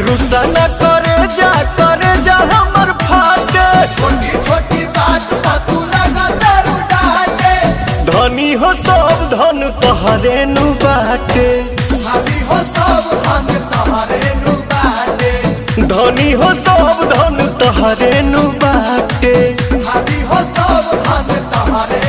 रुसा न करे जा हमर फाटे। छोटी छोटी बात पर तू लगा दारू डाटे। धनी हो सब धन तोहरे नु बाटे। भाभी हो सब धन तोहरे नु बाटे। धनी हो सब धन तोहरे नु बाटे। भाभी हो सब धन तोहरे